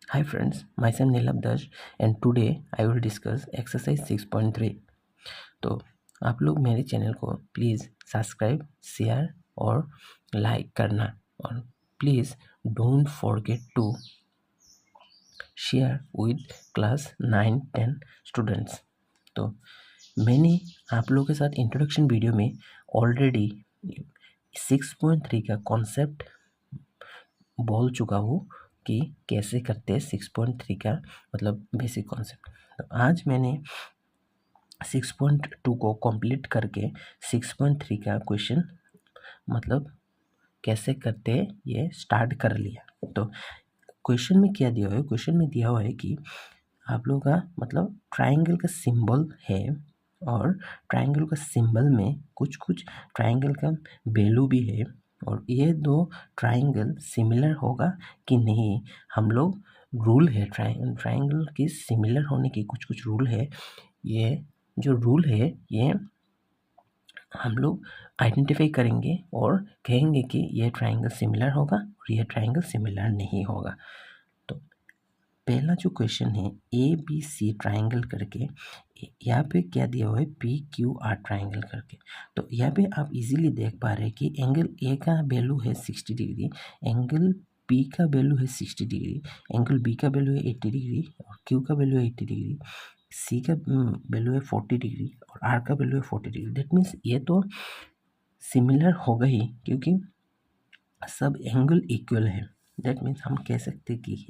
Hi friends, myself Nilab Dash and today I will discuss exercise 6.3. तो आप लोग मेरे चैनल को प्लीज़ सब्सक्राइब, शेयर और लाइक करना और please don't forget to share with class 9-10 students. तो मैंने आप लोगों के साथ इंट्रोडक्शन वीडियो में ऑलरेडी 6.3 का कॉन्सेप्ट बोल चुका हूँ कि कैसे करते हैं 6.3 का मतलब बेसिक कॉन्सेप्ट। तो आज मैंने 6.2 को कंप्लीट करके 6.3 का क्वेश्चन मतलब कैसे करते हैं ये स्टार्ट कर लिया। तो क्वेश्चन में क्या दिया हुआ है, क्वेश्चन में दिया हुआ है कि आप लोगों का मतलब ट्रायंगल का सिंबल है और ट्रायंगल का सिंबल में कुछ कुछ ट्रायंगल का वैल्यू भी है और ये दो ट्रायंगल सिमिलर होगा कि नहीं, हम लोग रूल है ट्रायंगल की सिमिलर होने की कुछ कुछ रूल है। ये जो रूल है ये हम लोग आइडेंटिफाई करेंगे और कहेंगे कि ये ट्रायंगल सिमिलर होगा और ये ट्रायंगल सिमिलर नहीं होगा। तो पहला जो क्वेश्चन है ए बी सी ट्रायंगल करके, यहाँ पे क्या दिया हुआ है पी क्यू आर ट्रायंगल करके। तो यहाँ पे आप इजीली देख पा रहे हैं कि एंगल ए का वैल्यू है 60 डिग्री, एंगल पी का वैल्यू है 60 डिग्री, एंगल बी का वैल्यू है 80 डिग्री और क्यू का वैल्यू है 80 डिग्री, सी का वैल्यू है 40 डिग्री और आर का वैल्यू है 40 डिग्री। दैट मीन्स ये तो सिमिलर होगा ही क्योंकि सब एंगल इक्वल है। दैट मीन्स हम कह सकते हैं कि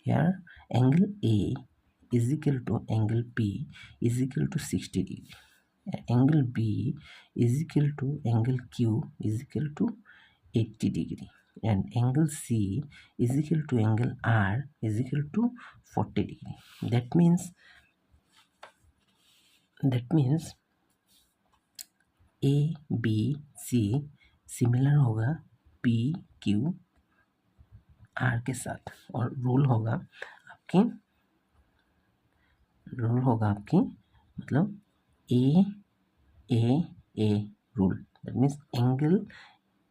here angle A is equal to angle P is equal to 60 degree. Angle B is equal to angle Q is equal to 80 degree. And angle C is equal to angle R is equal to 40 degree. That means A B C similar होगा P Q R के साथ और rule होगा आपकी मतलब A A A rule. That means angle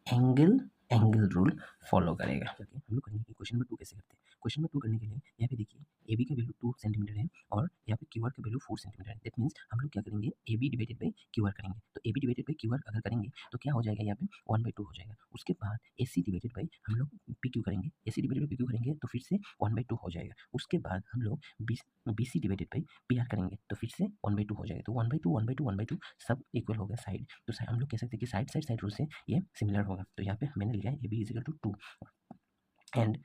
angle angle rule follow करेगा। हम लोग करेंगे कि क्वेश्चन नंबर 2 कैसे करते हैं। क्वेश्चन नंबर 2 करने के लिए यहाँ पे देखिए ए बी का वैल्यू 2 सेंटीमीटर है और यहाँ पे क्यू आर का वैल्यू 4 सेंटीमीटर है। दैट मीन्स हम लोग क्या करेंगे A B divided by Q R करेंगे। तो A B divided by Q R अगर करेंगे तो क्या हो जाएगा, यहाँ पे 1/2 हो जाएगा। उसके बाद ए सी डिवाइडेड बाई हम लोग पी क्यू करेंगे, A C divided by P Q करेंगे तो फिर से 1/2 हो जाएगा। उसके बाद हम लोग B C divided by P R करेंगे तो फिर से 1/2 हो जाएगा। तो 1/2 1/2 1/2 सब इक्वल हो गया साइड। तो हम लोग कह सकते हैं कि साइड रूल से ये सिमिलर होगा। तो यहाँ पे मैंने लिया है A B is equal to 2 and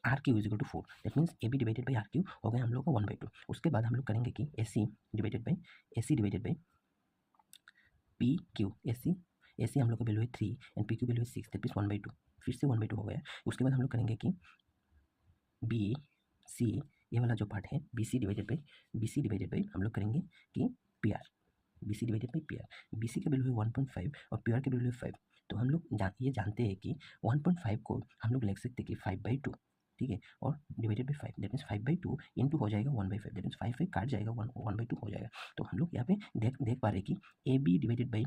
R Q is equal to 4। That means A B divided by R Q हो गया हम लोग का 1/2। उसके बाद हम लोग करेंगे कि ए सी डिवाइडेड बाई ए सी हम लोग का वैल्यू है 3 एंड पी क्यू वैल्यू है 6। दैट मीन्स 1/2 फिर से 1/2 हो गया। उसके बाद हम लोग करेंगे कि बी सी ये वाला जो पार्ट है बी सी डिवाइडेड बाई हम लोग करेंगे कि P R B C divided by P R. B C का वैल्यू है 1.5 और पी आर का वैल्यू है 5। तो हम लोग ये जानते हैं कि 1.5 को हम लोग लिख सकते हैं कि 5/2, ठीक है, और divided by 5 that means 5/2 into हो जाएगा 1/5। दैट मीन्स 5 काट जाएगा 1/2 हो जाएगा। तो हम लोग यहाँ पे देख पा रहे हैं कि A B divided by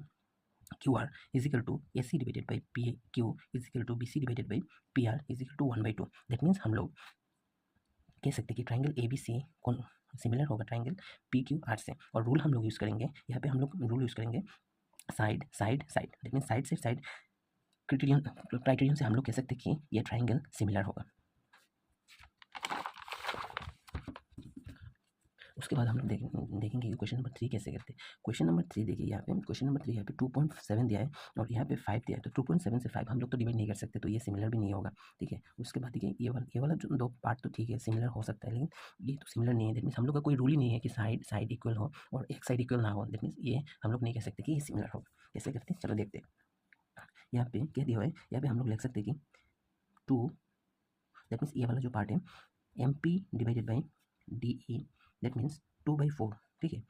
Q R is equal to A C divided by P Q is equal to B C divided by P R is equal to 1/2। That means हम लोग कह सकते हैं कि ट्राइंगल ए बी सी कौन similar होगा triangle P Q are से। और रूल हम लोग यूज़ करेंगे, यहाँ पे हम लोग रूल यूज़ करेंगे साइड दैट मीन्स साइड से साइड क्राइटेरियन से हम लोग कह सकते हैं कि ये ट्राइंगल सिमिलर होगा। उसके बाद हम लोग देखेंगे कि क्वेश्चन नंबर 3 कैसे करते हैं। क्वेश्चन नंबर 3 देखिए यहाँ पे क्वेश्चन नंबर 3 यहाँ पे 2.7 दिया है और यहाँ पे 5 दिया है। तो 2.7 से 5 हम लोग तो डिवाइड नहीं कर सकते, तो ये सिमिलर भी नहीं होगा, ठीक है। उसके बाद देखिए ये वाला जो दो पार्ट तो ठीक है सिमिलर हो सकता है, लेकिन ये तो सिमिलर नहीं है। दैट मीन्स हम लोग का कोई रूल ही नहीं है कि साइड इक्वल हो और एक साइड इक्वल ना हो। दैट मीन्स ये हम लोग नहीं कह सकते कि ये सिमिलर होगा। कैसे करते हैं चलो देखते हैं। यहाँ पे क्या दिया हुआ है, यहाँ पे हम लोग लिख सकते हैं कि 2 दैट मीन्स ये वाला जो पार्ट है M P divided by D E that means 2/4, ठीक है,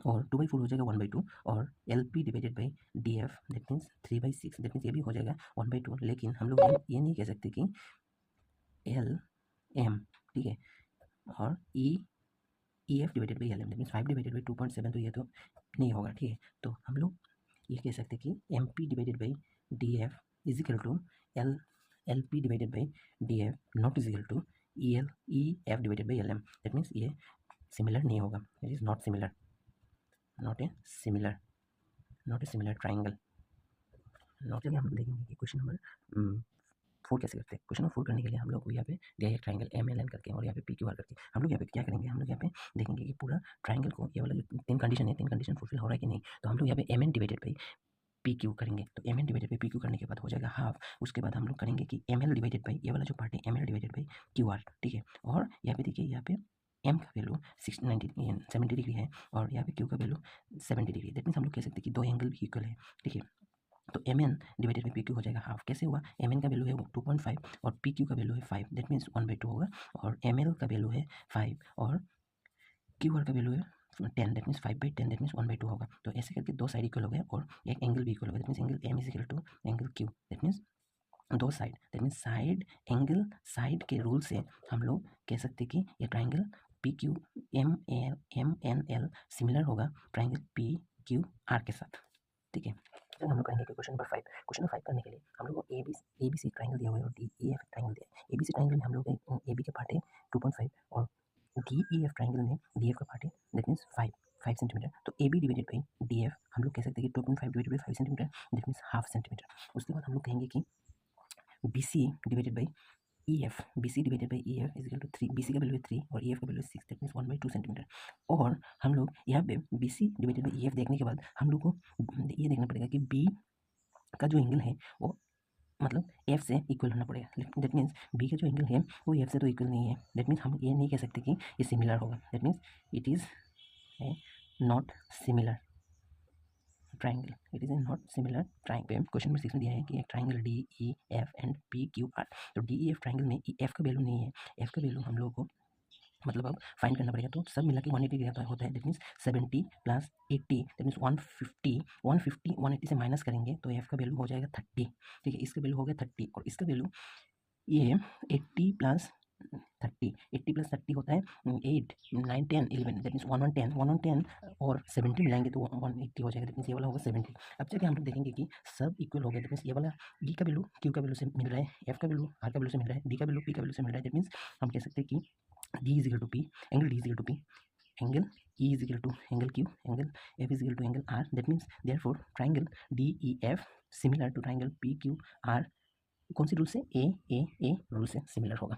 और 2/4 हो जाएगा 1/2 और L P divided by D F that means 3/6 that means ये भी हो जाएगा 1/2। लेकिन हम लोग ये नहीं कह सकते कि एल एम, ठीक है, और E F divided by L M that means 5 divided by 2.7 तो ये तो नहीं होगा, ठीक है। तो हम लोग ये कह सकते हैं कि M P divided by D F is equal to L L P divided by D F not is equal to E F divided by L M. That means ये सिमिलर नहीं होगा, it is not similar, not a similar triangle. Not हम देखेंगे कि question number 4 कैसे करते हैं। Question number 4 करने के लिए हम लोग यहाँ पे दिया है ट्राइंगल एम एल एन करके और यहाँ पे पी क्यू आर करके हम लोग यहाँ पे क्या करेंगे, हम लोग यहाँ पे देखेंगे कि पूरा ट्राइंगल को ये वाला जो 3 कंडीशन है, 3 कंडीशन फुलफिल हो रहा है कि नहीं। तो हम लोग यहाँ पे M N divided by P Q करेंगे। तो M N divided by P Q करने के बाद हो जाएगा हाफ। उसके बाद हम लोग करेंगे कि एम एल डिवाइडेड बाई ये वाला जो पार्ट है M L divided by Q R, ठीक है। और यहाँ पे देखिए, यहाँ पे एम का वैल्यू 70 डिग्री है और यहाँ पे क्यू का वैल्यू 70 डिग्री। दैट मीन्स हम लोग कह सकते हैं कि दो एंगल भी इक्वल है, ठीक है। तो M N divided by P Q हो जाएगा हाफ। कैसे हुआ, एम एन का वैल्यू है 2.5 और पी क्यू का वैल्यू है 5, दैट मीन्स 1/2 होगा। और एम एल का वैल्यू है 5 और क्यू आर का वैल्यू है 10, दैट मीन्स 5/10, दैट मीन्स 1/2 होगा। तो ऐसे करके दो साइड इक्वल हो गया और एक एंगल भी इक्वल हो गया, that means angle M is equal to angle Q. That means दो side, that means side angle side के रूल से हम लोग कह सकते हैं कि ये triangle P Q M N L similar होगा ट्राइंगल पी क्यू आर के साथ, ठीक है। तो हम लोग करेंगे कि क्वेश्चन नंबर 5। क्वेश्चन नंबर 5 करने के लिए हम लोग को ए बी सी ट्राइंगल दिया हुआ है और डी ई एफ ट्राइंगल दिया है। ए बी सी ट्राइंगल में हम लोग ए बी का पार्ट है 2.5 और डी ई एफ ट्राइंगल में डी एफ का पार्ट है दैट मीन्स 5 सेंटीमीटर। तो A B divided by D F हम लोग कह सकते हैं कि 2.5 divided by 5 centimetre, that means half centimetre. उसके बाद हम लोग कहेंगे कि B C divided by E F, B C divided by E F is equal to 3, B C का वैल्यू है 3 और ई एफ का वैल्यू है 6, दैट मीन्स 1/2 सेंटीमीटर। और हम लोग यहाँ पे B C divided by E F देखने के बाद हम लोग को ये देखना पड़ेगा कि बी का जो एंगल है वो मतलब एफ से इक्वल होना पड़ेगा। दैट मीन्स बी का जो एंगल है वो एफ से तो इक्वल नहीं है। दैट मीन्स हम ये नहीं कह सकते कि ये सिमिलर होगा। That means it is a not similar triangle, it is a not similar triangle. Question number 6 में दिया है कि एक triangle D E F and P Q are. तो डी ई एफ ट्राइंगल में एफ का वैल्यू नहीं है, एफ का वैल्यू हम लोग को मतलब अब फाइंड करना पड़ेगा। तो सब मिला के 180 डिग्री होता है, दैट मीन्स 70 + 80 दैट मीन्स 180 से माइनस करेंगे तो एफ का वैल्यू हो जाएगा 30, ठीक है। इसका वैल्यू हो गया 30 और इसका वैल्यू ये 80 + 30 होता है 8 9 10 11, दैट मीन्स 110 और 70 मिलाएंगे तो 180 हो जाएगा, दैट मीन्स ये वाला होगा 70। अब जाके हम लोग देखेंगे कि सब इक्वल हो गया, दैट मीन्स ये वाला ई का वैल्यू क्यू का वैल्यू से मिल रहा है, एफ का वैल्यू आर का वैल्यू से मिल रहा है, डी का वैल्यू पी का वैल्यू से मिल रहा है। दैट मीन्स हम कह सकते हैं कि D is equal to P, angle D is equal to P, angle E is equal to angle Q, angle F is equal to angle R. That means therefore triangle DEF similar to triangle PQR कौन सी rule से, a rule से similar होगा।